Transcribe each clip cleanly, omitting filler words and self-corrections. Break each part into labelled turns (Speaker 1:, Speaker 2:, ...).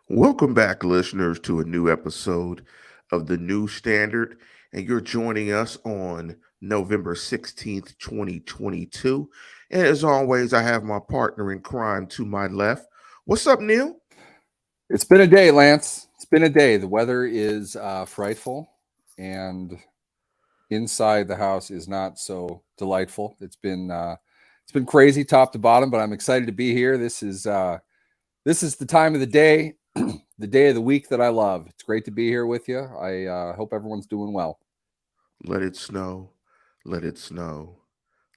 Speaker 1: Welcome back, listeners, to a new episode of The New Standard. And you're joining us on November 16th, 2022. And as always, I have my partner in crime to my left. What's up, Neil?
Speaker 2: It's been a day, Lance. It's been a day. The weather is frightful, and inside the house is not so delightful. It's been crazy top to bottom, but I'm excited to be here. This is the time of the day, the day of the week that I love. It's great to be here with you. I hope everyone's doing well.
Speaker 1: Let it snow, let it snow,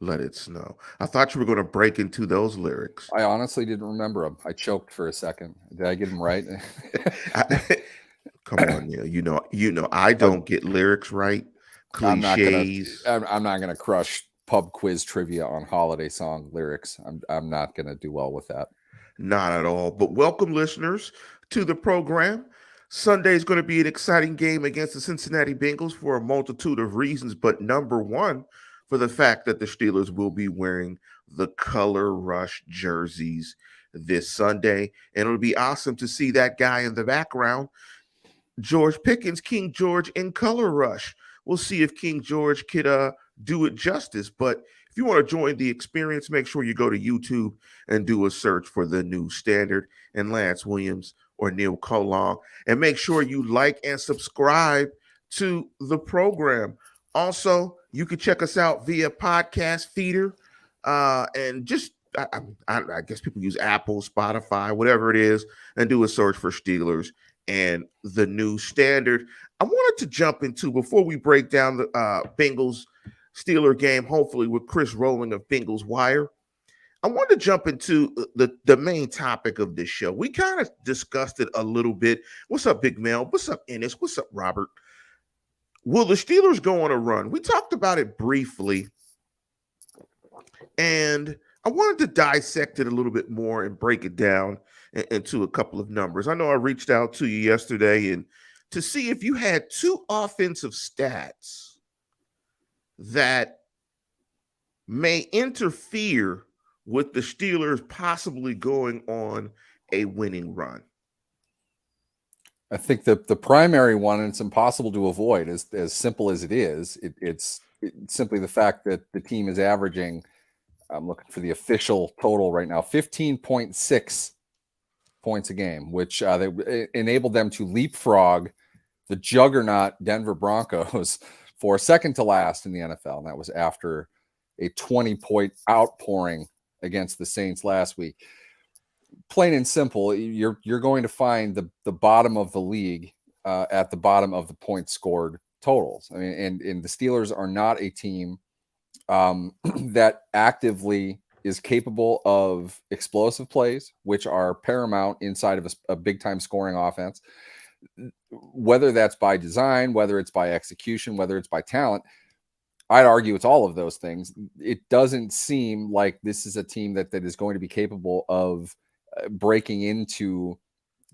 Speaker 1: let it snow. I thought you were going to break into those lyrics.
Speaker 2: I honestly didn't remember them. I choked for a second. Did I get them right?
Speaker 1: I, come on, Neil. I
Speaker 2: Uh,
Speaker 1: don't get lyrics right,
Speaker 2: I'm not gonna.
Speaker 1: cliches.
Speaker 2: I'm not gonna crush pub quiz trivia on holiday song lyrics. I'm not gonna do well with that.
Speaker 1: Not at all. But welcome, listeners, to the program. Sunday is going to be an exciting game against the Cincinnati Bengals for a multitude of reasons, but number one, for the fact that the Steelers will be wearing the Color Rush jerseys this Sunday. And it'll be awesome to see that guy in the background, George Pickens, King George in Color Rush. We'll see if King George could do it justice. But if you want to join the experience, make sure you go to YouTube and do a search for the New Standard and Lance Williams or Neil Colong. And make sure you like and subscribe to the program. Also, you can check us out via podcast feeder and just I guess people use Apple, Spotify, whatever it is, and do a search for Steelers and the New Standard. I wanted to jump into before we break down the Bengals Steeler game, hopefully with Chris Rowling of BengalsWire. I wanted to jump into the main topic of this show. We kind of discussed it a little bit. What's up, Big Mel? What's up, Ennis? What's up, Robert? Will the Steelers go on a run? We talked about it briefly, and I wanted to dissect it a little bit more and break it down into a couple of numbers. I know I reached out to you yesterday and to see if you had two offensive stats that may interfere with the Steelers possibly going on a winning run.
Speaker 2: I think the primary one, and it's impossible to avoid, is as simple as it is. It's simply the fact that the team is averaging. I'm looking for the official total right now: 15.6 points a game, which they enabled them to leapfrog the juggernaut Denver Broncos for second to last in the NFL, and that was after a 20-point outpouring against the Saints last week. Plain and simple, you're going to find the bottom of the league at the bottom of the points scored totals. I mean, and the Steelers are not a team that actively is capable of explosive plays, which are paramount inside of a big time scoring offense. Whether that's by design, whether it's by execution, whether it's by talent, I'd argue it's all of those things. It doesn't seem like this is a team that is going to be capable of breaking into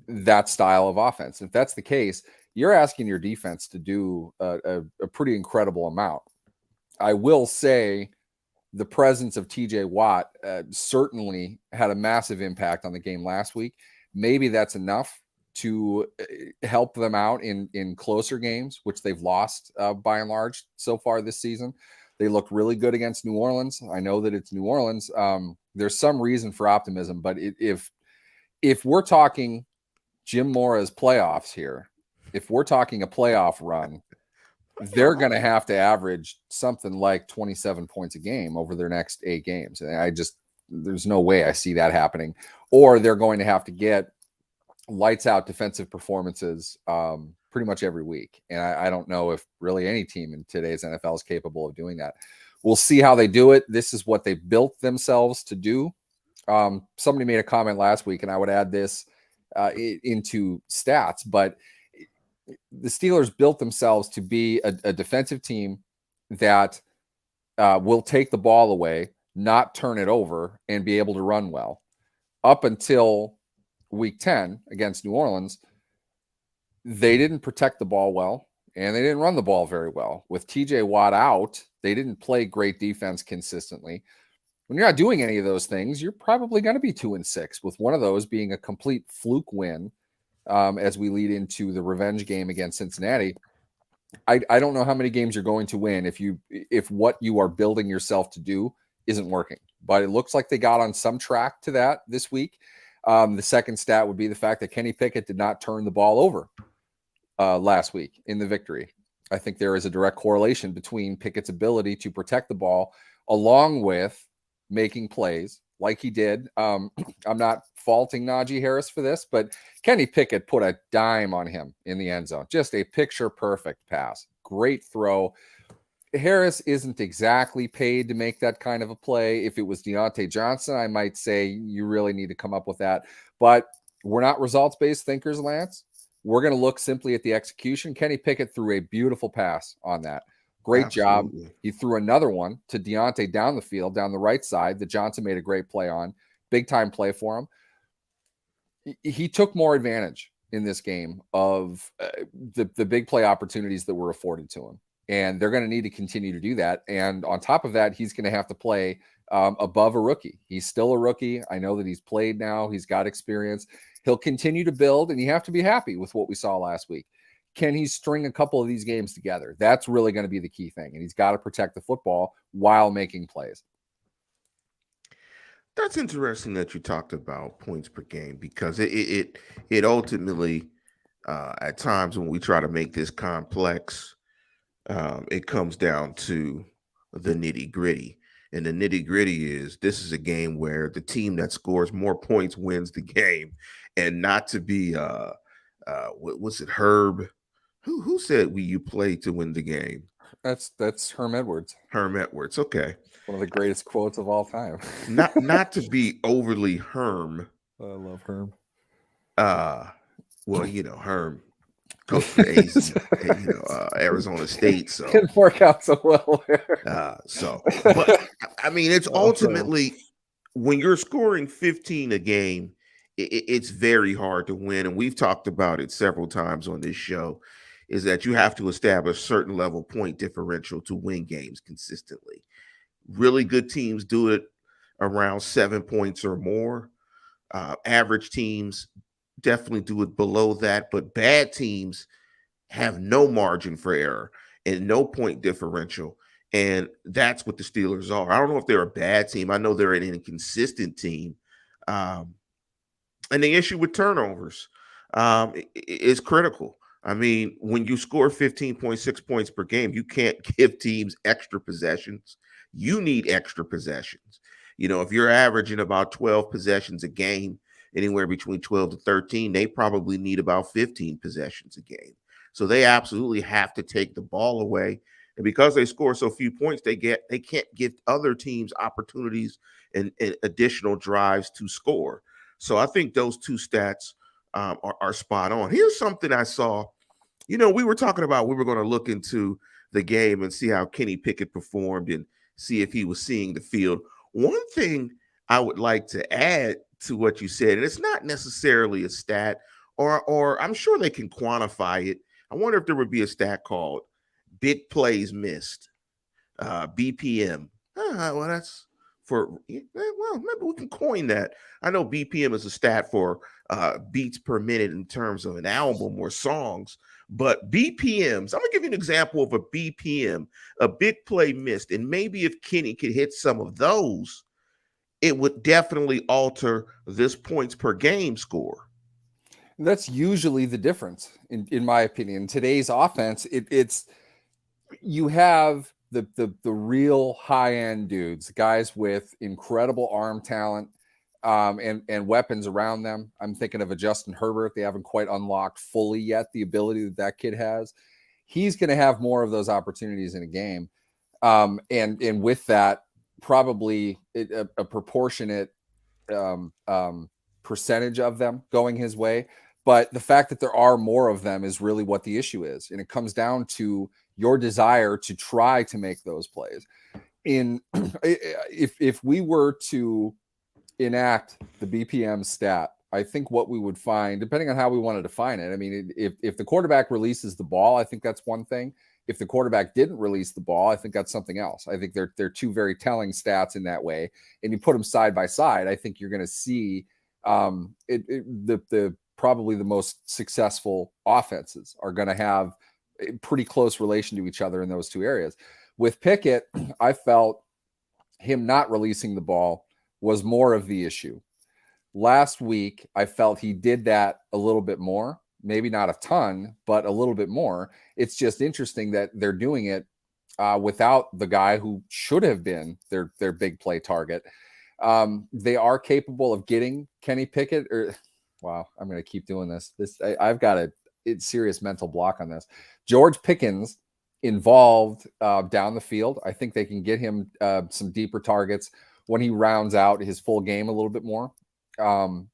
Speaker 2: that style of offense. If that's the case, you're asking your defense to do a pretty incredible amount. I will say the presence of TJ Watt certainly had a massive impact on the game last week. Maybe that's enough to help them out in closer games, which they've lost by and large so far this season. They look really good against New Orleans. I know that it's New Orleans. There's some reason for optimism, but if we're talking Jim Mora's playoffs here, if we're talking a playoff run, they're going to have to average something like 27 points a game over their next 8 games. And there's no way I see that happening. Or they're going to have to get lights out defensive performances pretty much every week. And I don't know if really any team in today's NFL is capable of doing that. We'll see how they do it. This is what they built themselves to do. Somebody made a comment last week, and I would add this into stats, but the Steelers built themselves to be a defensive team that will take the ball away, not turn it over, and be able to run well. Up until week 10 against New Orleans, they didn't protect the ball well, and they didn't run the ball very well. With TJ Watt out, they didn't play great defense consistently. When you're not doing any of those things, you're probably going to be 2-6, with one of those being a complete fluke win as we lead into the revenge game against Cincinnati. I don't know how many games you're going to win if what you are building yourself to do isn't working. But it looks like they got on some track to that this week. The second stat would be the fact that Kenny Pickett did not turn the ball over last week in the victory. I think there is a direct correlation between Pickett's ability to protect the ball along with making plays like he did. I'm not faulting Najee Harris for this, but Kenny Pickett put a dime on him in the end zone. Just a picture perfect pass. Great throw. Harris isn't exactly paid to make that kind of a play. If it was Deontay Johnson, I might say you really need to come up with that. But we're not results-based thinkers, Lance. We're going to look simply at the execution. Kenny Pickett threw a beautiful pass on that. Great
Speaker 1: Absolutely.
Speaker 2: job. He threw another one to Deontay down the field, down the right side, that Johnson made a great play on. Big time play for him. He took more advantage in this game of the big play opportunities that were afforded to him. And they're going to need to continue to do that. And on top of that, he's going to have to play above a rookie. He's still a rookie. I know that he's played now. He's got experience. He'll continue to build, and you have to be happy with what we saw last week. Can he string a couple of these games together? That's really going to be the key thing. And he's got to protect the football while making plays.
Speaker 1: That's interesting that you talked about points per game, because it ultimately, at times when we try to make this complex, it comes down to the nitty gritty. And the nitty gritty is, this is a game where the team that scores more points wins the game. And not to be what was it, Herb? Who said you play to win the game?
Speaker 2: That's Herm Edwards.
Speaker 1: Herm Edwards. Okay.
Speaker 2: One of the greatest quotes of all time.
Speaker 1: not to be overly Herm.
Speaker 2: I love Herm.
Speaker 1: Well, Herm coached for AZ, Arizona State. So
Speaker 2: didn't work out so well there.
Speaker 1: But I mean, it's ultimately, when you're scoring 15 a game, it's very hard to win. And we've talked about it several times on this show, is that you have to establish certain level point differential to win games consistently. Really good teams do it around 7 points or more. Average teams definitely do it below that, but bad teams have no margin for error and no point differential. And that's what the Steelers are. I don't know if they're a bad team. I know they're an inconsistent team. And the issue with turnovers is critical. I mean, when you score 15.6 points per game, you can't give teams extra possessions. You need extra possessions. If you're averaging about 12 possessions a game, anywhere between 12 to 13, they probably need about 15 possessions a game. So they absolutely have to take the ball away. And because they score so few points, they can't give other teams opportunities and additional drives to score. So I think those two stats are spot on. Here's something I saw. We were talking about, we were going to look into the game and see how Kenny Pickett performed and see if he was seeing the field. One thing I would like to add to what you said, and it's not necessarily a stat, or I'm sure they can quantify it. I wonder if there would be a stat called big plays missed, BPM. Well, that's well, maybe we can coin that. I know BPM is a stat for beats per minute in terms of an album or songs, but BPMs, I'm gonna give you an example of a BPM, a big play missed, and maybe if Kenny could hit some of those, it would definitely alter this points per game score.
Speaker 2: That's usually the difference, in my opinion. Today's offense, it's you have the real high-end dudes, guys with incredible arm talent and weapons around them. I'm thinking of a Justin Herbert. They haven't quite unlocked fully yet the ability that kid has. He's going to have more of those opportunities in a game. And with that, probably a proportionate percentage of them going his way. But the fact that there are more of them is really what the issue is. And it comes down to your desire to try to make those plays. If we were to enact the BPM stat, I think what we would find, depending on how we want to define it, I mean, if the quarterback releases the ball, I think that's one thing. If the quarterback didn't release the ball, I think that's something else. I think they're two very telling stats in that way. And you put them side by side, I think you're going to see the probably the most successful offenses are going to have a pretty close relation to each other in those two areas. With Pickett, I felt him not releasing the ball was more of the issue. Last week, I felt he did that a little bit more, maybe not a ton, but a little bit more. It's just interesting that they're doing it without the guy who should have been their big play target. They are capable of getting Kenny Pickett. Wow, I'm going to keep doing this. I've got a serious mental block on this. George Pickens involved down the field. I think they can get him some deeper targets when he rounds out his full game a little bit more.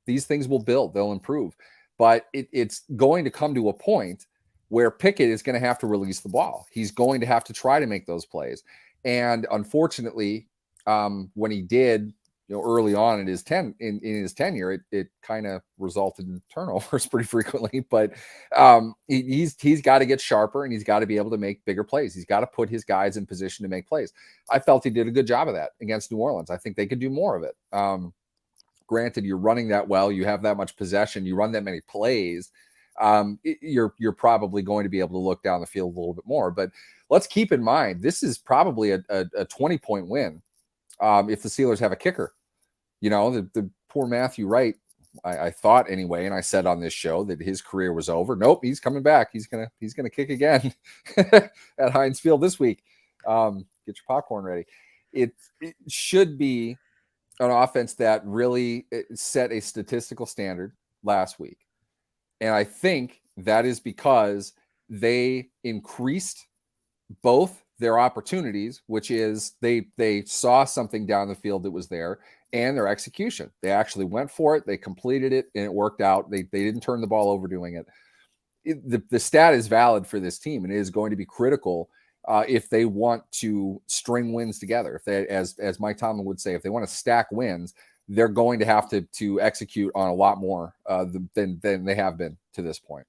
Speaker 2: These things will build, they'll improve, but it's going to come to a point where Pickett is going to have to release the ball. He's going to have to try to make those plays. And unfortunately, when he did, early on in his tenure, it kind of resulted in turnovers pretty frequently. But he's got to get sharper, and he's got to be able to make bigger plays. He's got to put his guys in position to make plays. I felt he did a good job of that against New Orleans. I think they could do more of it. Granted, you're running that well, you have that much possession, you run that many plays, you're probably going to be able to look down the field a little bit more. But let's keep in mind, this is probably a 20-point win if the Steelers have a kicker. The poor Matthew Wright, I thought anyway, and I said on this show that his career was over. Nope, he's coming back. He's gonna kick again at Heinz Field this week. Get your popcorn ready. It should be an offense that really set a statistical standard last week. And I think that is because they increased both their opportunities, which is they saw something down the field that was there, and their execution. They actually went for it, they completed it, and it worked out. They didn't turn the ball over doing it. The stat is valid for this team, and it is going to be critical if they want to string wins together. If they, as Mike Tomlin would say, if they want to stack wins, they're going to have to execute on a lot more than they have been to this point.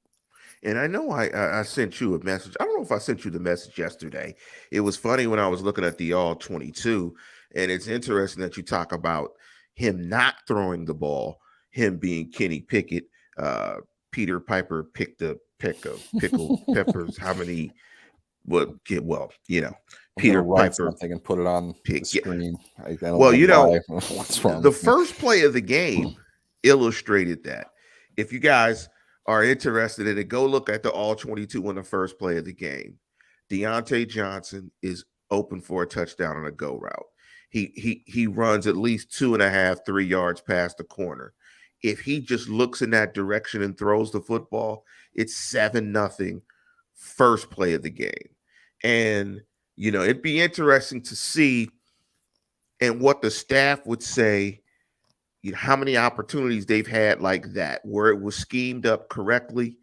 Speaker 1: And I know I sent you a message. I don't know if I sent you the message yesterday. It was funny when I was looking at the all 22, and it's interesting that you talk about him not throwing the ball, him being Kenny Pickett. Peter Piper picked a peck of pickled peppers. How many? Well, Peter Piper
Speaker 2: something and put it on the screen.
Speaker 1: Yeah. What's wrong? The first play of the game illustrated that. If you guys are interested in it, go look at the all 22 on the first play of the game. Deontay Johnson is open for a touchdown on a go route. He runs at least 2.5, 3 yards past the corner. If he just looks in that direction and throws the football, it's 7-0 first play of the game. And, it'd be interesting to see and what the staff would say, how many opportunities they've had like that, where it was schemed up correctly.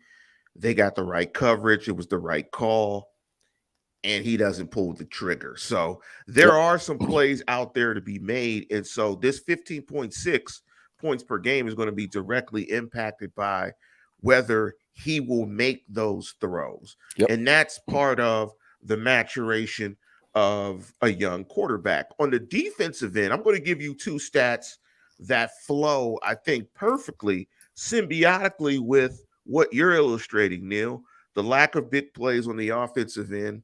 Speaker 1: They got the right coverage. It was the right call. And he doesn't pull the trigger. So there are some plays out there to be made. And so this 15.6 points per game is going to be directly impacted by whether he will make those throws. And that's part of the maturation of a young quarterback. On the defensive end, I'm going to give you two stats that flow, I think, perfectly symbiotically with what you're illustrating, Neil. The lack of big plays on the offensive end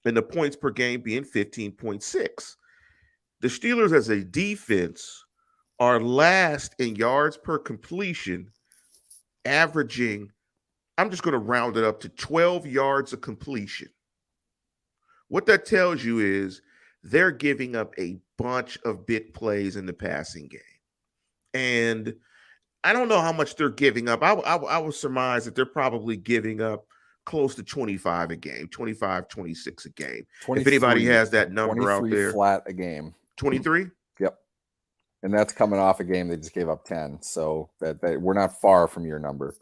Speaker 1: and the points per game being 15.6. The Steelers as a defense are last in yards per completion, averaging, I'm just going to round it up to 12 yards of completion. What that tells you is they're giving up a bunch of big plays in the passing game. And I don't know how much they're giving up. I would surmise that they're probably giving up close to 25 a game, 25, 26 a game. If anybody has that number out there.
Speaker 2: Flat a game.
Speaker 1: 23?
Speaker 2: Yep. And that's coming off a game they just gave up 10. So that we're not far from your number.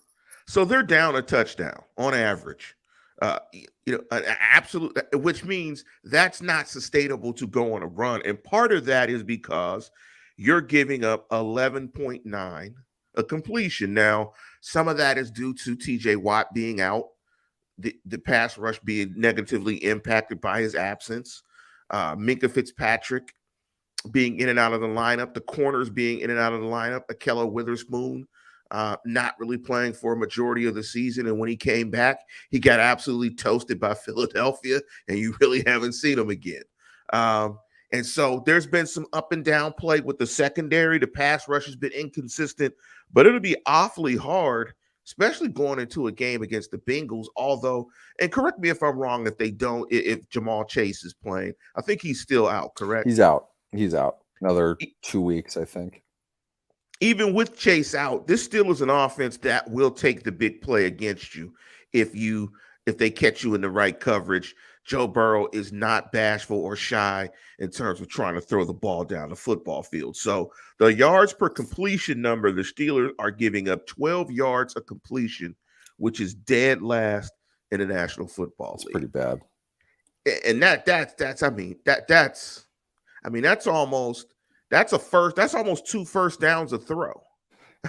Speaker 1: So they're down a touchdown on average. Absolute, which means that's not sustainable to go on a run. And part of that is because you're giving up 11.9 a completion. Now, some of that is due to TJ Watt being out, the pass rush being negatively impacted by his absence, Minkah Fitzpatrick being in and out of the lineup, the corners being in and out of the lineup, Ahkello Witherspoon not really playing for a majority of the season. And when he came back, he got absolutely toasted by Philadelphia, and you really haven't seen him again. And so there's been some up and down play with the secondary. The pass rush has been inconsistent, but it'll be awfully hard, especially going into a game against the Bengals. Although, and correct me if I'm wrong, if Jamal Chase is playing, I think he's still out, correct?
Speaker 2: He's out. He's out. Another 2 weeks, I think.
Speaker 1: Even with Chase out, this still is an offense that will take the big play against you if they catch you in the right coverage. Joe Burrow is not bashful or shy in terms of trying to throw the ball down the football field. So the yards per completion number, the Steelers are giving up 12 yards of completion, which is dead last in the National Football League.
Speaker 2: Pretty bad.
Speaker 1: And that's almost 2 first downs a throw.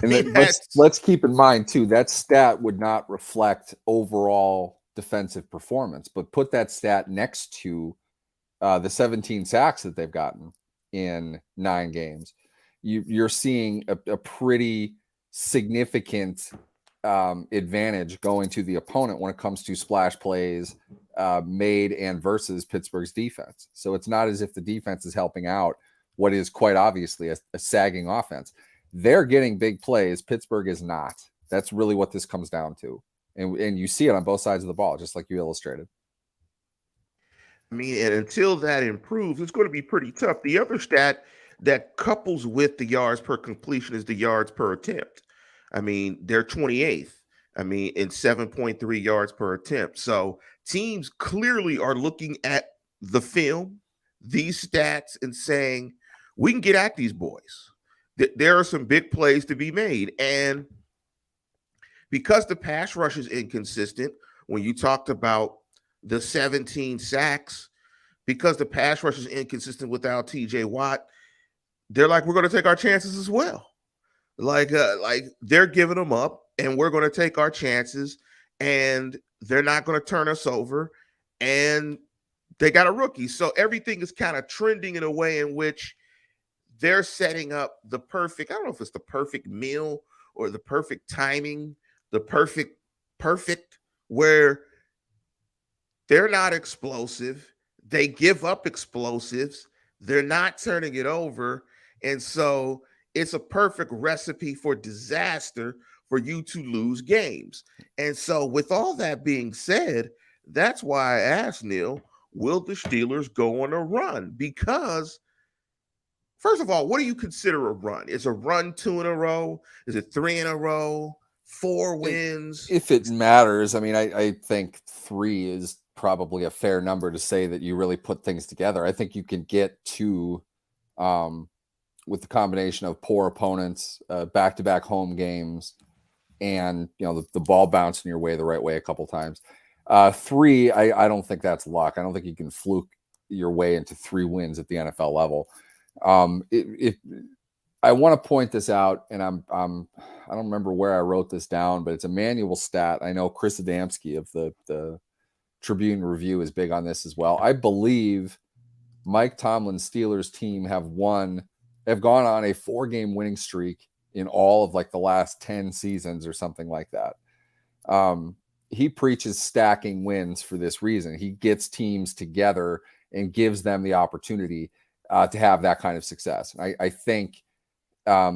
Speaker 2: Let's keep in mind too, that stat would not reflect overall defensive performance, but put that stat next to the 17 sacks that they've gotten in 9 games. You're seeing a pretty significant advantage going to the opponent when it comes to splash plays made and versus Pittsburgh's defense. So it's not as if the defense is helping out what is quite obviously a sagging offense. They're getting big plays. Pittsburgh is not. That's really what this comes down to. And you see it on both sides of the ball, just like you illustrated.
Speaker 1: I mean, and until that improves, it's going to be pretty tough. The other stat that couples with the yards per completion is the yards per attempt. I mean, they're 28th. I mean, in 7.3 yards per attempt. So teams clearly are looking at the film, these stats, and saying, we can get at these boys. There are some big plays to be made. And because the pass rush is inconsistent, when you talked about the 17 sacks, because the pass rush is inconsistent without TJ Watt, they're like, we're going to take our chances as well. Like they're giving them up, and we're going to take our chances, and they're not going to turn us over. And they got a rookie. So everything is kind of trending in a way in which they're setting up the perfect, I don't know if it's the perfect meal or the perfect timing, the perfect, where they're not explosive. They give up explosives. They're not turning it over. And so it's a perfect recipe for disaster for you to lose games. And so with all that being said, that's why I asked Neil, will the Steelers go on a run? Because first of all, what do you consider a run? Is a run 2 in a row? Is it 3 in a row? 4 wins?
Speaker 2: If it matters, I mean, I think 3 is probably a fair number to say that you really put things together. I think you can get to, with the combination of poor opponents, back-to-back home games, and the ball bouncing your way the right way a couple times. 3, I don't think that's luck. I don't think you can fluke your way into 3 wins at the NFL level. I want to point this out, and I don't remember where I wrote this down, but it's a manual stat. I know Chris Adamski of the Tribune Review is big on this as well. I believe Mike Tomlin's Steelers team have gone on a 4-game winning streak in all of like the last 10 seasons or something like that. He preaches stacking wins for this reason. He gets teams together and gives them the opportunity to have that kind of success. And I think, I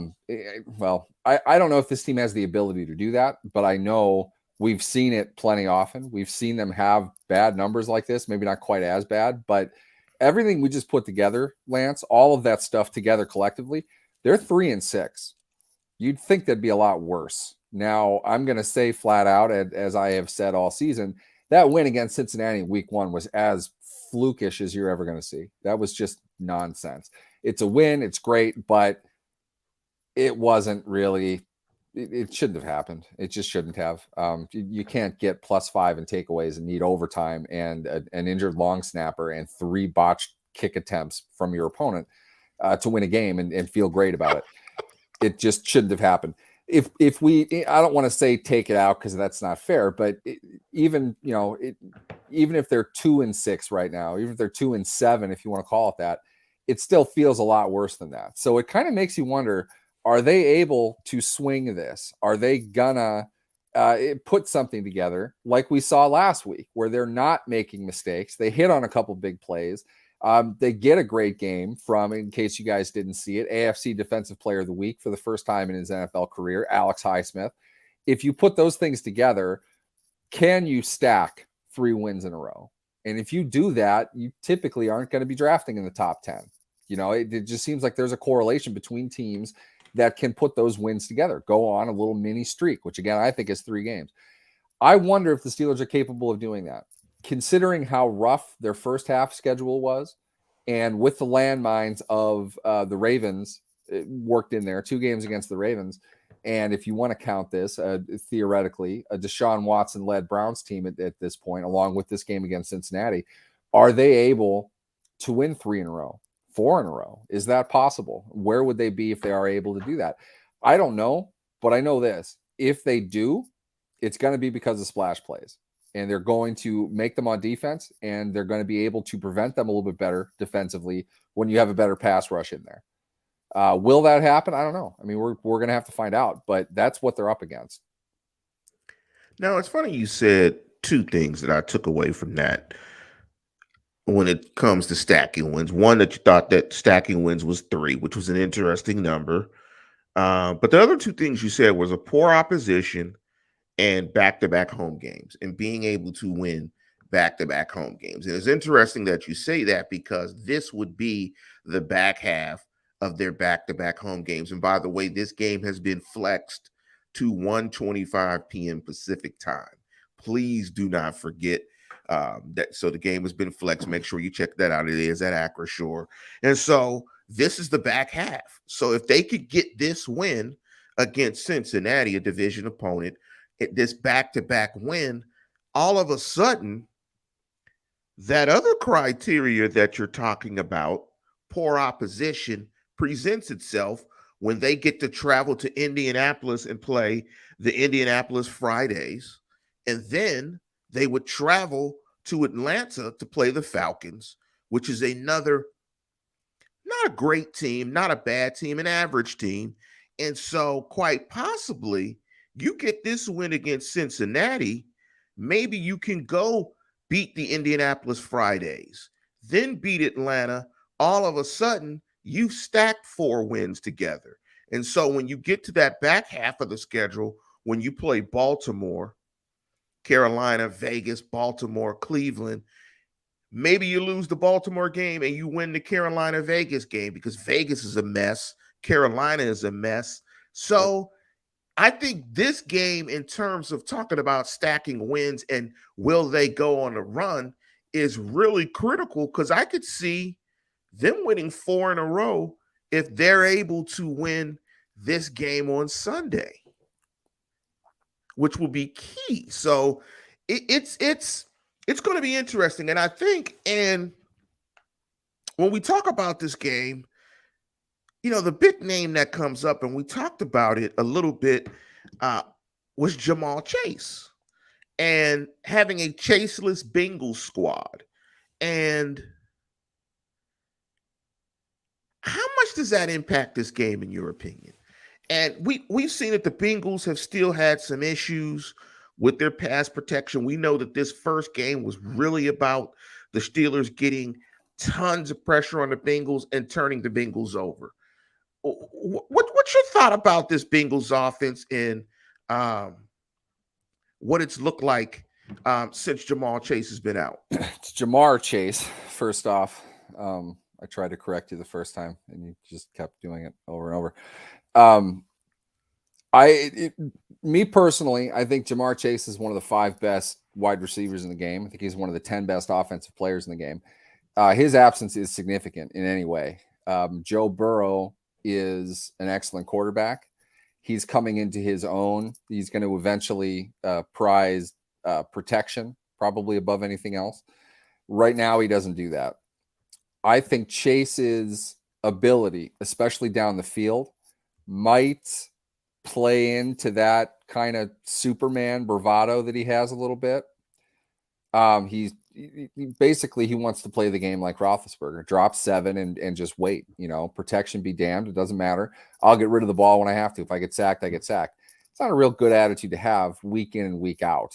Speaker 2: don't know if this team has the ability to do that, but I know we've seen it plenty often. We've seen them have bad numbers like this, maybe not quite as bad, but everything we just put together, Lance, all of that stuff together collectively, they're 3-6. You'd think that'd be a lot worse. Now, I'm going to say flat out, as I have said all season, that win against Cincinnati in week 1 was as flukish as you're ever going to see. That was just nonsense. It's a win. It's great, but it wasn't really, it shouldn't have happened. It just shouldn't have. You can't get +5 in takeaways and need overtime and an injured long snapper and 3 botched kick attempts from your opponent to win a game and feel great about it. It just shouldn't have happened. If we, I don't want to say take it out because that's not fair, but even if they're 2-6 right now, even if they're 2-7, if you want to call it that, it still feels a lot worse than that. So it kind of makes you wonder, Are they able to swing this? Are they gonna put something together like we saw last week, where they're not making mistakes? They hit on a couple big plays. They get a great game from, in case you guys didn't see it, AFC Defensive Player of the Week for the first time in his NFL career, Alex Highsmith. If you put those things together, can you stack 3 wins in a row? And if you do that, you typically aren't going to be drafting in the top 10. It just seems like there's a correlation between teams that can put those wins together, go on a little mini streak, which again, I think is 3 games. I wonder if the Steelers are capable of doing that, considering how rough their first half schedule was, and with the landmines of the Ravens worked in there, 2 games against the Ravens. And if you want to count this, theoretically, a Deshaun Watson-led Browns team at this point, along with this game against Cincinnati, are they able to win 3 in a row, 4 in a row? Is that possible? Where would they be if they are able to do that? I don't know, but I know this. If they do, it's going to be because of splash plays. And they're going to make them on defense, and they're going to be able to prevent them a little bit better defensively when you have a better pass rush in there. Will that happen? I don't know. I mean, we're going to have to find out, but that's what they're up against.
Speaker 1: Now, it's funny you said 2 things that I took away from that when it comes to stacking wins. One, that you thought that stacking wins was 3, which was an interesting number. But the other 2 things you said was a poor opposition and back-to-back home games, and being able to win back-to-back home games. And it's interesting that you say that, because this would be the back half of their back-to-back home games. And by the way, this game has been flexed to 1:25 p.m. Pacific time. Please do not forget that. So the game has been flexed. Make sure you check that out. It is at Acrisure. And so this is the back half. So if they could get this win against Cincinnati, a division opponent, this back-to-back win, all of a sudden, that other criteria that you're talking about, poor opposition, presents itself when they get to travel to Indianapolis and play the Indianapolis Fridays. And then they would travel to Atlanta to play the Falcons, which is another, not a great team, not a bad team, an average team. And so quite possibly, you get this win against Cincinnati, maybe you can go beat the Indianapolis Fridays, then beat Atlanta. All of a sudden, you've stacked 4 wins together. And so when you get to that back half of the schedule, when you play Baltimore, Carolina, Vegas, Baltimore, Cleveland, maybe you lose the Baltimore game and you win the Carolina Vegas game, because Vegas is a mess, Carolina is a mess. So I think this game, in terms of talking about stacking wins and will they go on a run, is really critical, because I could see them winning 4 in a row if they're able to win this game on Sunday, which will be key. So it's going to be interesting. And I think, and when we talk about this game, the big name that comes up, and we talked about it a little bit, was Jamal Chase, and having a chaseless Bengals squad. And how much does that impact this game, in your opinion? And we've seen that the Bengals have still had some issues with their pass protection. We know that this first game was really about the Steelers getting tons of pressure on the Bengals and turning the Bengals over. What's your thought about this Bengals offense and what it's looked like since Jamal Chase has been out?
Speaker 2: It's Jamar Chase, first off. I tried to correct you the first time, and you just kept doing it over and over. Me personally, I think Jamar Chase is one of the 5 best wide receivers in the game. I think he's one of the 10 best offensive players in the game. His absence is significant in any way. Joe Burrow is an excellent quarterback. He's coming into his own. He's going to eventually prize protection, probably above anything else. Right now, he doesn't do that. I think Chase's ability, especially down the field, might play into that kind of Superman bravado that he has a little bit. He's basically he wants to play the game like Roethlisberger, drop 7 and just wait. Protection be damned. It doesn't matter. I'll get rid of the ball when I have to. If I get sacked, I get sacked. It's not a real good attitude to have week in and week out.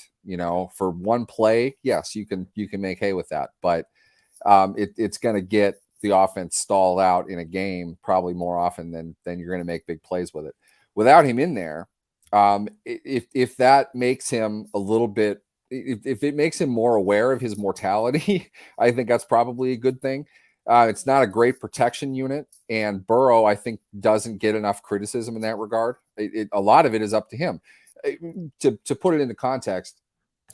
Speaker 2: For one play, yes, you can make hay with that, but it's going to get the offense stalled out in a game probably more often than you're going to make big plays with it. Without him in there, if that makes him a little bit, if it makes him more aware of his mortality, I think that's probably a good thing. It's not a great protection unit, and Burrow, I think, doesn't get enough criticism in that regard. A lot of it is up to him. To put it into context,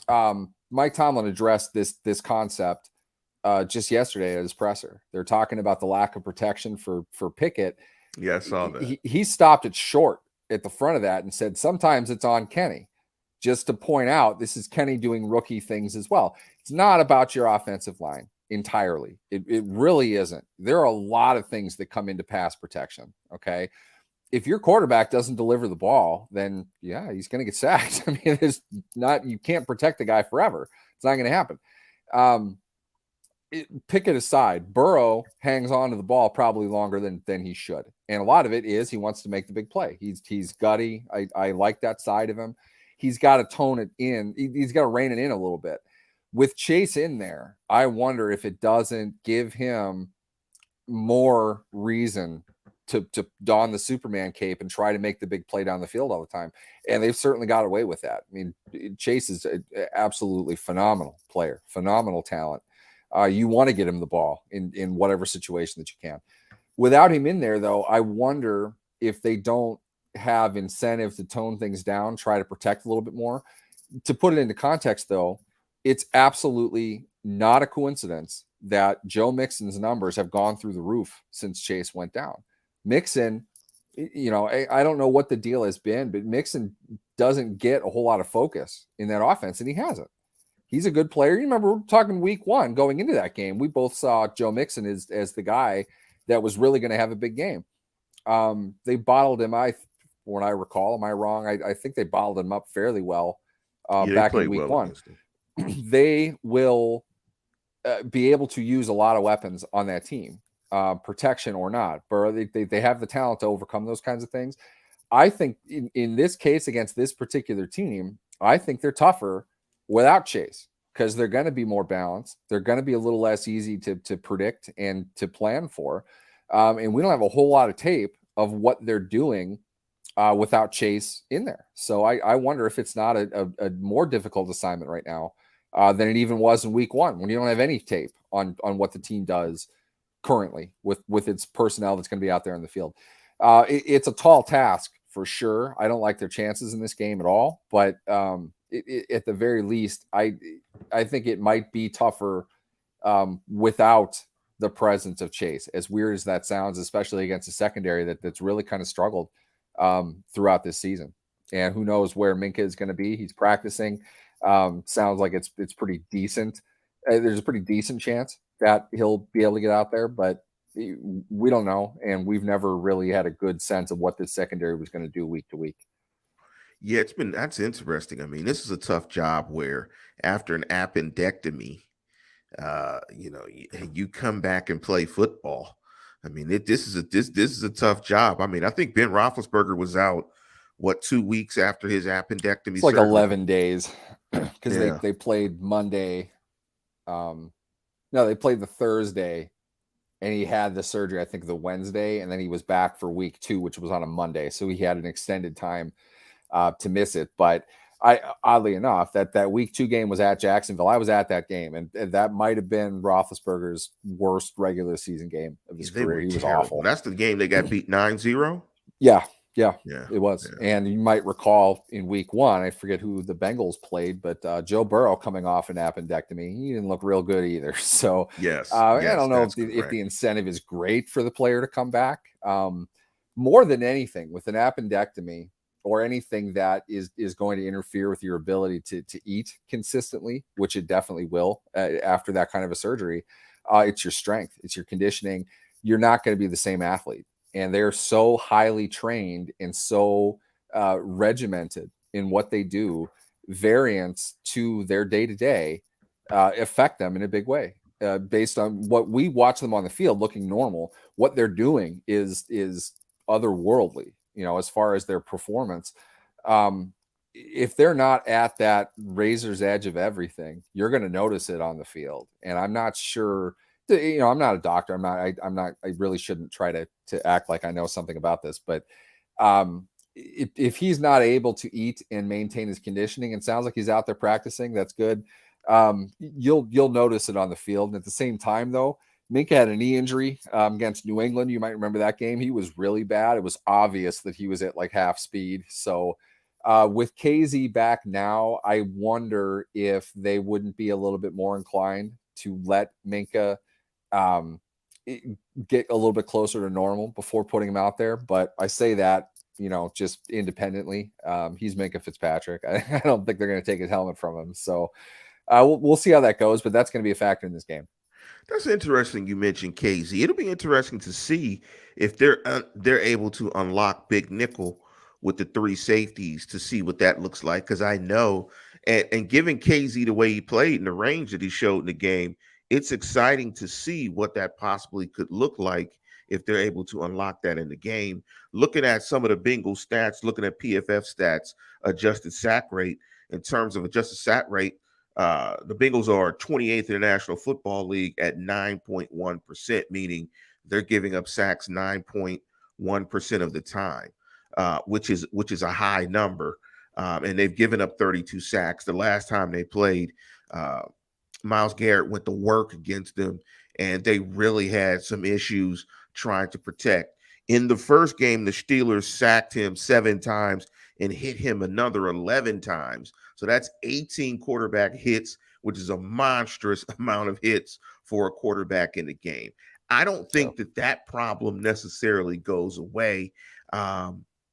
Speaker 2: Mike Tomlin addressed this concept just yesterday at his presser. They're talking about the lack of protection for Pickett.
Speaker 1: Yeah, I saw that.
Speaker 2: He stopped it short at the front of that and said, sometimes it's on Kenny. Just to point out, this is Kenny doing rookie things as well. It's not about your offensive line entirely. It really isn't. There are a lot of things that come into pass protection. Okay. If your quarterback doesn't deliver the ball, then yeah, he's going to get sacked. I mean, you can't protect the guy forever. It's not going to happen. Pickett aside, Burrow hangs on to the ball probably longer than he should. And a lot of it is he wants to make the big play. He's gutty. I like that side of him. He's got to tone it in. He's got to rein it in a little bit. With Chase in there, I wonder if it doesn't give him more reason to don the Superman cape and try to make the big play down the field all the time. And they've certainly got away with that. I mean, Chase is an absolutely phenomenal player, phenomenal talent. You want to get him the ball in whatever situation that you can. Without him in there, though, I wonder if they don't have incentive to tone things down, try to protect a little bit more. To put it into context, though, it's absolutely not a coincidence that Joe Mixon's numbers have gone through the roof since Chase went down. Mixon, I don't know what the deal has been, but Mixon doesn't get a whole lot of focus in that offense, and he hasn't. He's a good player. You remember we're talking week 1 going into that game. We both saw Joe Mixon as the guy that was really going to have a big game. They bottled him. When I recall, am I wrong? I think they bottled him up fairly well back in week 1. They will be able to use a lot of weapons on that team, protection or not. But they have the talent to overcome those kinds of things. I think in this case against this particular team, I think they're tougher without Chase because they're going to be more balanced. They're going to be a little less easy to predict and to plan for. And we don't have a whole lot of tape of what they're doing without Chase in there. So I wonder if it's not a more difficult assignment right now than it even was in week 1 when you don't have any tape on what the team does currently with its personnel that's going to be out there in the field. It's a tall task for sure. I don't like their chances in this game at all, but at the very least, I think it might be tougher without the presence of Chase, as weird as that sounds, especially against a secondary that's really kind of struggled throughout this season. And who knows where Minka is going to be. He's practicing. Sounds like it's pretty decent. There's a pretty decent chance that he'll be able to get out there, but we don't know. And we've never really had a good sense of what this secondary was going to do week to week.
Speaker 1: Yeah, that's interesting. I mean, this is a tough job where after an appendectomy, you come back and play football. I mean, this is a tough job. I mean, I think Ben Roethlisberger was out 2 weeks after his appendectomy.
Speaker 2: It's like 11 days because they played Monday. No, they played the Thursday, and he had the surgery, I think, the Wednesday, and then he was back for week 2, which was on a Monday. So he had an extended time to miss it. But oddly enough, that week 2 game was at Jacksonville. I was at that game, and that might have been Roethlisberger's worst regular season game of his career. He was awful.
Speaker 1: That's the game they got beat 9-0.
Speaker 2: Yeah, it was. Yeah. And you might recall in week 1, I forget who the Bengals played, but Joe Burrow coming off an appendectomy, he didn't look real good either. So I don't know if the incentive is great for the player to come back. More than anything, with an appendectomy or anything that is going to interfere with your ability to eat consistently, which it definitely will after that kind of a surgery, it's your strength, it's your conditioning. You're not going to be the same athlete. And they're so highly trained and so regimented in what they do, variance to their day-to-day affect them in a big way. Based on what we watch them on the field looking normal, what they're doing is otherworldly, as far as their performance. If they're not at that razor's edge of everything, you're going to notice it on the field. And I'm not sure, I'm not a doctor. I really shouldn't try to act like I know something about this, but if he's not able to eat and maintain his conditioning, and sounds like he's out there practicing, that's good. You'll notice it on the field. And at the same time, though, Minka had a knee injury against New England. You might remember that game. He was really bad. It was obvious that he was at like half speed. So with KZ back now, I wonder if they wouldn't be a little bit more inclined to let Minka get a little bit closer to normal before putting him out there. But I say that, just independently. He's Minka Fitzpatrick. I don't think they're going to take his helmet from him. So we'll see how that goes, but that's going to be a factor in this game.
Speaker 1: That's interesting. You mentioned KZ. It'll be interesting to see if they're able to unlock Big Nickel with the three safeties to see what that looks like. Because I know, and given KZ the way he played and the range that he showed in the game, it's exciting to see what that possibly could look like if they're able to unlock that in the game. Looking at some of the Bengals stats, looking at PFF stats, adjusted sack rate. In terms of adjusted sack rate, the Bengals are 28th in the National Football League at 9.1%, meaning they're giving up sacks 9.1% of the time, which is a high number. And they've given up 32 sacks. The last time they played, Myles Garrett went to work against them, and they really had some issues trying to protect. In the first game, the Steelers sacked him 7 times and hit him another 11 times. So that's 18 quarterback hits, which is a monstrous amount of hits for a quarterback in the game. I don't think that problem necessarily goes away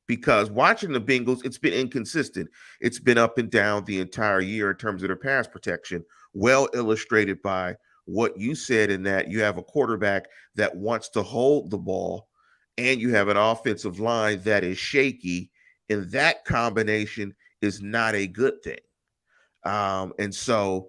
Speaker 1: because watching the Bengals, it's been inconsistent. It's been up and down the entire year in terms of their pass protection, well illustrated by what you said in that you have a quarterback that wants to hold the ball and you have an offensive line that is shaky, and that combination is not a good thing. And so,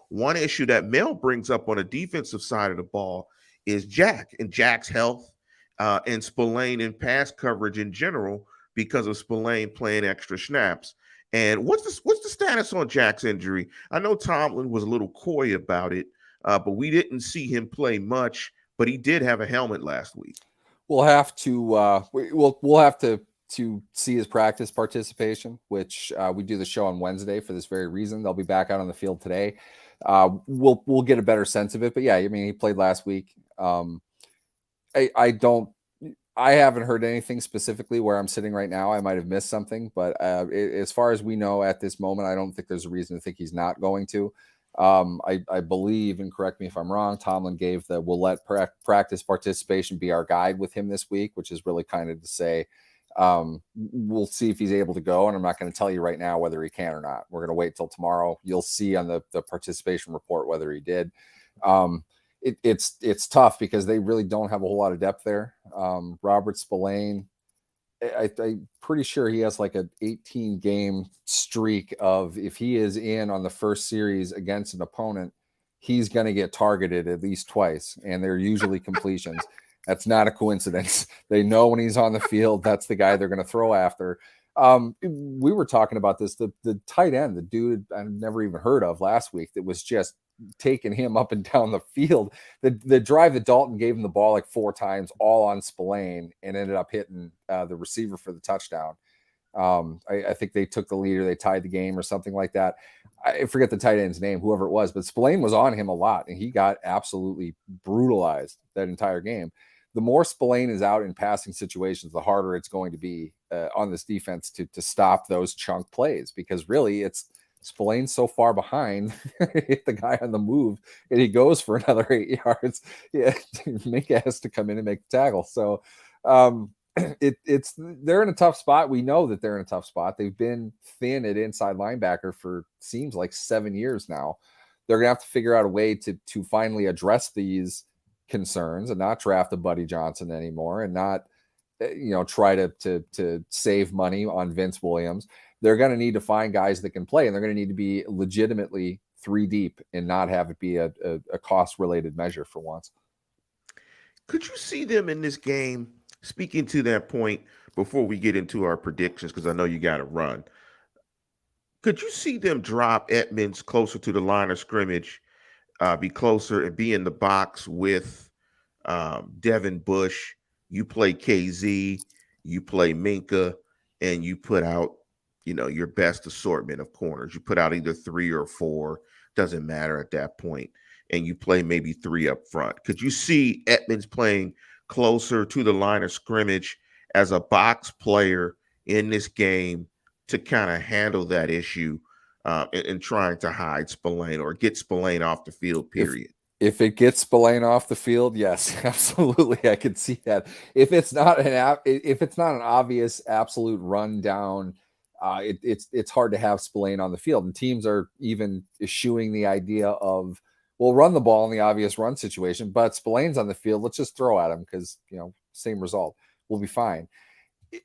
Speaker 1: one issue that Mel brings up on the defensive side of the ball is Jack and Jack's health and Spillane in pass coverage in general because of Spillane playing extra snaps. And what's the status on Jack's injury? I know Tomlin was a little coy about it, but we didn't see him play much. But he did have a helmet last week.
Speaker 2: We'll have to we'll have to see his practice participation, which we do the show on Wednesday for this very reason. They'll be back out on the field today. We'll get a better sense of it. But yeah, I mean, he played last week. I haven't heard anything specifically where I'm sitting right now. I might have missed something, but as far as we know at this moment, I don't think there's a reason to think he's not going to. I believe, and correct me if I'm wrong, Tomlin gave the we'll let practice participation be our guide with him this week, which is really kind of to say we'll see if he's able to go. And I'm not going to tell you right now whether he can or not. We're going to wait till tomorrow. You'll see on the participation report whether he did. It's tough because they really don't have a whole lot of depth there. Robert Spillane, I'm pretty sure he has like an 18 game streak of if he is in on the first series against an opponent, he's going to get targeted at least twice. And they're usually completions. That's not a coincidence. They know when he's on the field, that's the guy they're going to throw after. We were talking about this, the tight end, the dude I've never even heard of last week that was just taking him up and down the field. The drive that Dalton gave him the ball like 4 times, all on Spillane, and ended up hitting the receiver for the touchdown. I think they took the leader, they tied the game or something like that. I forget the tight end's name, whoever it was, but Spillane was on him a lot, and he got absolutely brutalized that entire game. The more Spillane is out in passing situations, the harder it's going to be on this defense to stop those chunk plays, because really it's Spillane's so far behind hit the guy on the move and he goes for another 8 yards. Yeah, Minka has to come in and make the tackle. So they're in a tough spot. We know that they're in a tough spot. They've been thin at inside linebacker for seems like 7 years now. They're gonna have to figure out a way to finally address these concerns and not draft a Buddy Johnson anymore and not try to save money on Vince Williams. They're going to need to find guys that can play, and they're going to need to be legitimately three deep and not have it be a cost related measure for once.
Speaker 1: Could you see them in this game? Speaking to that point, before we get into our predictions, because I know you got to run, could you see them drop Edmonds closer to the line of scrimmage, be closer and be in the box with Devin Bush? You play KZ, you play Minka, and you put out, your best assortment of corners. You put out either three or four, doesn't matter at that point, and you play maybe three up front. Could you see Edmonds playing closer to the line of scrimmage as a box player in this game to kind of handle that issue and trying to hide Spillane or get Spillane off the field, period?
Speaker 2: If it gets Spillane off the field, yes, absolutely, I could see that. If it's not an obvious absolute run down, it's hard to have Spillane on the field. And teams are even eschewing the idea of, we'll run the ball in the obvious run situation, but Spillane's on the field. Let's just throw at him because same result. We'll be fine.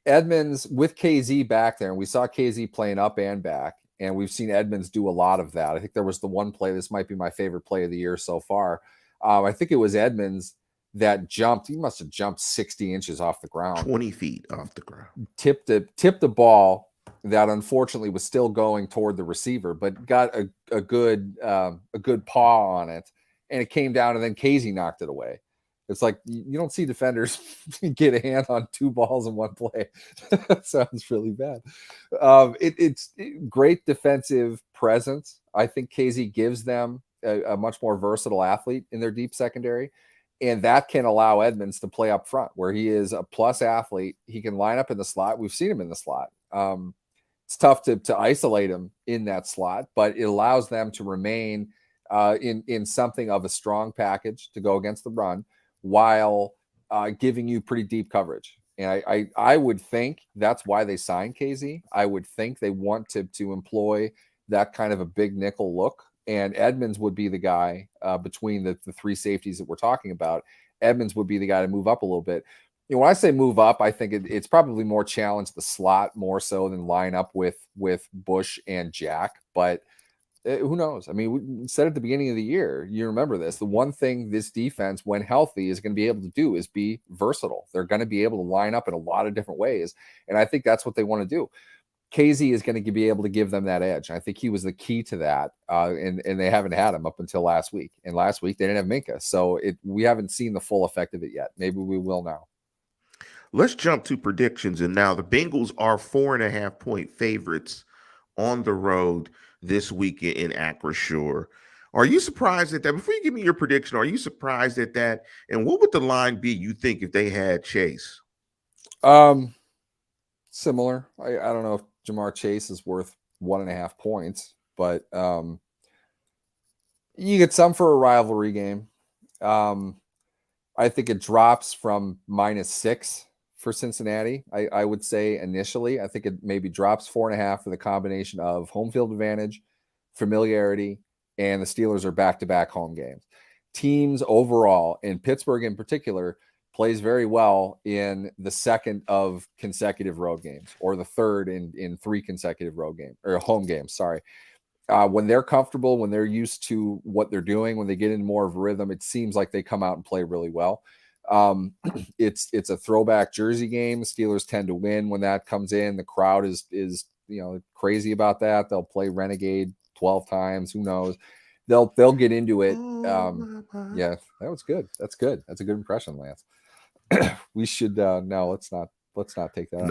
Speaker 2: Edmonds with KZ back there, and we saw KZ playing up and back. And we've seen Edmonds do a lot of that. I think there was the one play, this might be my favorite play of the year so far. I think it was Edmonds that jumped. He must have jumped 60 inches off the ground.
Speaker 1: 20 feet off the ground.
Speaker 2: Tipped the ball that unfortunately was still going toward the receiver, but got a good paw on it. And it came down, and then KZ knocked it away. It's like you don't see defenders get a hand on two balls in one play. That sounds really bad. It's great defensive presence. I think KZ gives them a much more versatile athlete in their deep secondary, and that can allow Edmonds to play up front where he is a plus athlete. He can line up in the slot. We've seen him in the slot. It's tough to isolate him in that slot, but it allows them to remain in something of a strong package to go against the run, while giving you pretty deep coverage. And I would think that's why they signed KZ. I would think they want to employ that kind of a big nickel look. And Edmonds would be the guy between the three safeties that we're talking about. Edmonds would be the guy to move up a little bit. When I say move up, I think it's probably more challenge the slot more so than line up with Bush and Jack. But who knows? I mean, we said at the beginning of the year, you remember this, the one thing this defense, when healthy, is going to be able to do is be versatile. They're going to be able to line up in a lot of different ways. And I think that's what they want to do. KZ is going to be able to give them that edge. I think he was the key to that. And they haven't had him up until last week. And last week they didn't have Minka. So we haven't seen the full effect of it yet. Maybe we will now.
Speaker 1: Let's jump to predictions. And now the Bengals are 4.5-point favorites on the road this weekend in Acrisure. Are you surprised at that? Before you give me your prediction, are you surprised at that? And what would the line be, you think, if they had Chase?
Speaker 2: Similar. I don't know if Jamar Chase is worth 1.5 points, but you get some for a rivalry game. I think it drops from -6 for Cincinnati. I would say initially, I think it maybe drops 4.5 for the combination of home field advantage, familiarity, and the Steelers are back-to-back home games. Teams overall, and Pittsburgh in particular, plays very well in the second of consecutive road games, or the third in 3 consecutive road games or home games. Sorry. When they're comfortable, when they're used to what they're doing, when they get in more of a rhythm, it seems like they come out and play really well. It's a throwback jersey game. The Steelers tend to win when that comes in. The crowd is crazy about that. They'll play Renegade 12 times. Who knows? They'll get into it. Yeah, that was good. That's good. That's a good impression, Lance. We should no, let's not take that.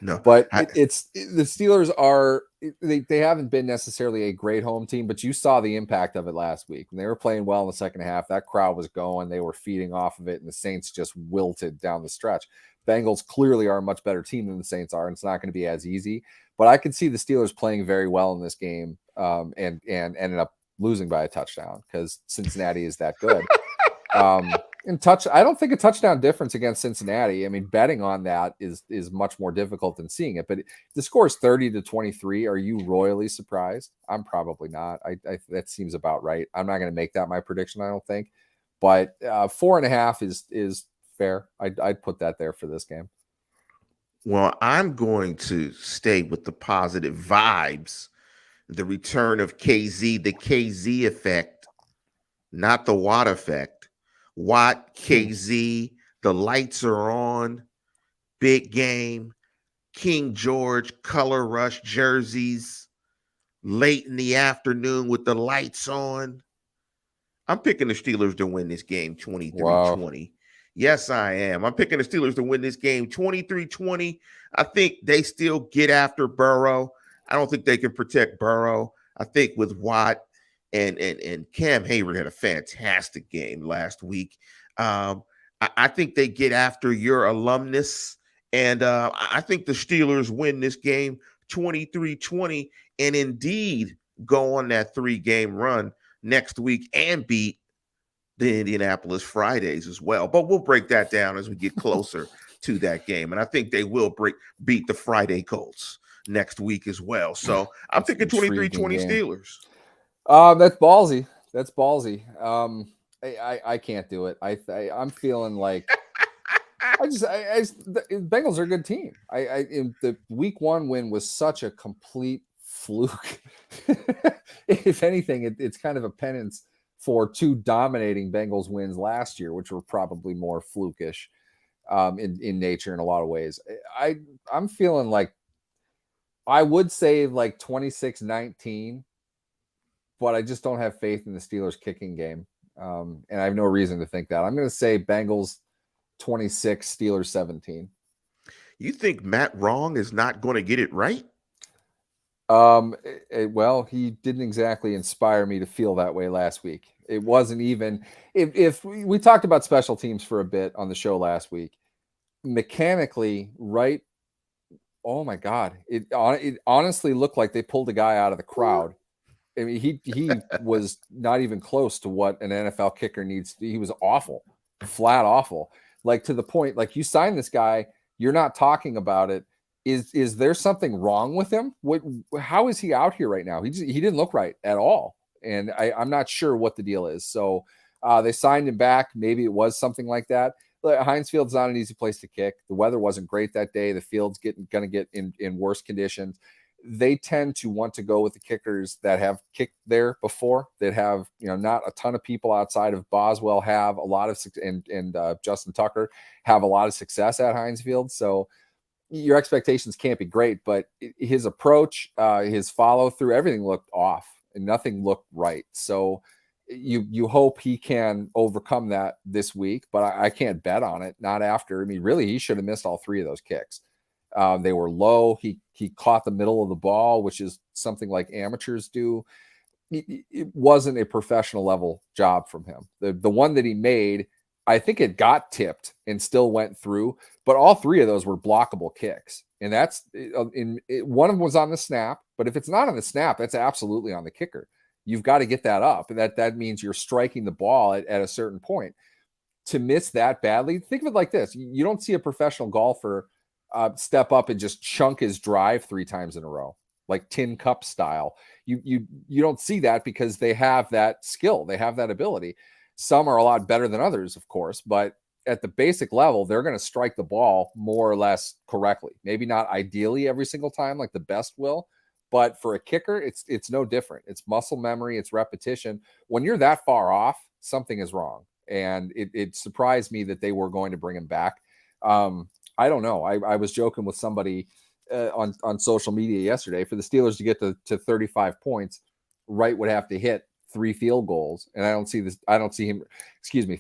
Speaker 1: No.
Speaker 2: But the Steelers are they haven't been necessarily a great home team, but you saw the impact of it last week when they were playing well in the second half. That crowd was going, they were feeding off of it, and the Saints just wilted down the stretch. Bengals clearly are a much better team than the Saints are, and it's not going to be as easy. But I could see the Steelers playing very well in this game, and ended up losing by a touchdown because Cincinnati is that good. I don't think a touchdown difference against Cincinnati. I mean, betting on that is much more difficult than seeing it. But the score is 30-23. Are you royally surprised? I'm probably not. That seems about right. I'm not going to make that my prediction, I don't think. But 4.5 is fair. I'd put that there for this game.
Speaker 1: Well, I'm going to stay with the positive vibes The return of KZ, the KZ effect, not the Watt effect. Watt, KZ, the lights are on, big game, King George, color rush jerseys, late in the afternoon with the lights on. I'm picking the Steelers to win this game 23-20.
Speaker 2: Wow.
Speaker 1: Yes, I am. I'm picking the Steelers to win this game 23-20. I think they still get after Burrow. I don't think they can protect Burrow. I think with Watt and Cam Hayward had a fantastic game last week. I think they get after your alumnus, and I think the Steelers win this game 23-20 and indeed go on that 3-game run next week and beat the Indianapolis Fridays as well. But we'll break that down as we get closer to that game. And I think they will beat the Friday Colts next week as well. So I'm picking 23-20 Steelers.
Speaker 2: That's ballsy. That's ballsy. I can't do it. I'm feeling like the Bengals are a good team. In the week 1 win was such a complete fluke. If anything, it's kind of a penance for 2 dominating Bengals wins last year, which were probably more flukish in nature in a lot of ways. I'm feeling like I would say like 26-19, but I just don't have faith in the Steelers kicking game. And I have no reason to think that. I'm going to say Bengals 26, Steelers 17.
Speaker 1: You think Matt Wrong is not going to get it right?
Speaker 2: Well, he didn't exactly inspire me to feel that way last week. It wasn't even if we talked about special teams for a bit on the show last week. Mechanically, right? Oh my God! It honestly looked like they pulled a guy out of the crowd. I mean, he was not even close to what an NFL kicker needs. He was awful, flat awful. Like to the point, like you signed this guy, you're not talking about it. Is there something wrong with him? How is he out here right now? He didn't look right at all, and I'm not sure what the deal is. So they signed him back. Maybe it was something like that. Heinz Field's not an easy place to kick. The weather wasn't great that day. The field's going to get in worse conditions. They tend to want to go with the kickers that have kicked there before, that have, not a ton of people outside of Boswell have a lot of, and Justin Tucker have a lot of success at Heinz Field. So your expectations can't be great, but his approach, his follow through, everything looked off and nothing looked right. So you hope he can overcome that this week, but I can't bet on it. Not after. I mean, really, he should have missed all 3 of those kicks. They were low. He caught the middle of the ball, which is something like amateurs do. It wasn't a professional level job from him. The one that he made, I think it got tipped and still went through, but all 3 of those were blockable kicks. And that's one of them was on the snap, but if it's not on the snap, that's absolutely on the kicker. You've got to get that up. And that means you're striking the ball at a certain point. To miss that badly, think of it like this. You don't see a professional golfer step up and just chunk his drive 3 times in a row, like tin cup style. You don't see that because they have that skill. They have that ability. Some are a lot better than others, of course, but at the basic level, they're going to strike the ball more or less correctly. Maybe not ideally every single time like the best will, but for a kicker, it's no different. It's muscle memory, it's repetition. When you're that far off, something is wrong. And it surprised me that they were going to bring him back. I don't know. I was joking with somebody on social media yesterday. For the Steelers to get to 35 points, Wright would have to hit 3 field goals. And I don't see him,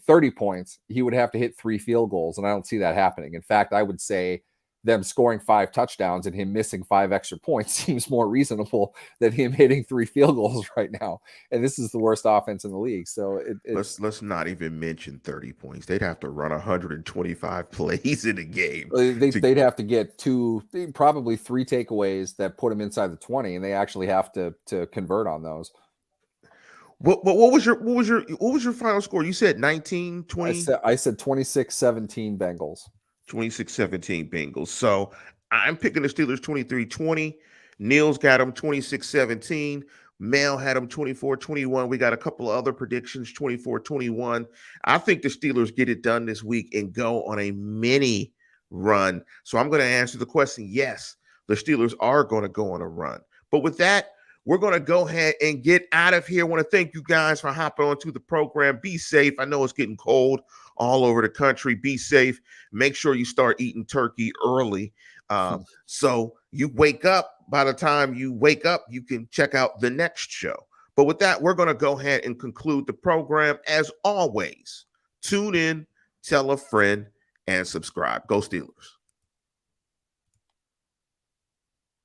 Speaker 2: 30 points. He would have to hit 3 field goals. And I don't see that happening. In fact, I would say them scoring 5 touchdowns and him missing 5 extra points seems more reasonable than him hitting 3 field goals right now. And this is the worst offense in the league. So
Speaker 1: let's not even mention 30 points. They'd have to run 125 plays in a game.
Speaker 2: They'd have to get probably 3 takeaways that put them inside the 20, and they actually have to convert on those.
Speaker 1: What was your final score? You said 19, 20?
Speaker 2: I said 26-17 Bengals.
Speaker 1: 26-17 Bengals. So I'm picking the Steelers 23-20. Neil's got them 26-17. Mel had them 24-21. We got a couple of other predictions, 24-21. I think the Steelers get it done this week and go on a mini run. So I'm going to answer the question. Yes, the Steelers are going to go on a run. But with that, we're going to go ahead and get out of here. I want to thank you guys for hopping onto the program. Be safe. I know it's getting cold all over the country. Be safe. Make sure you start eating turkey early. So you wake up. By the time you wake up, you can check out the next show. But with that, we're going to go ahead and conclude the program. As always, tune in, tell a friend, and subscribe. Go Steelers.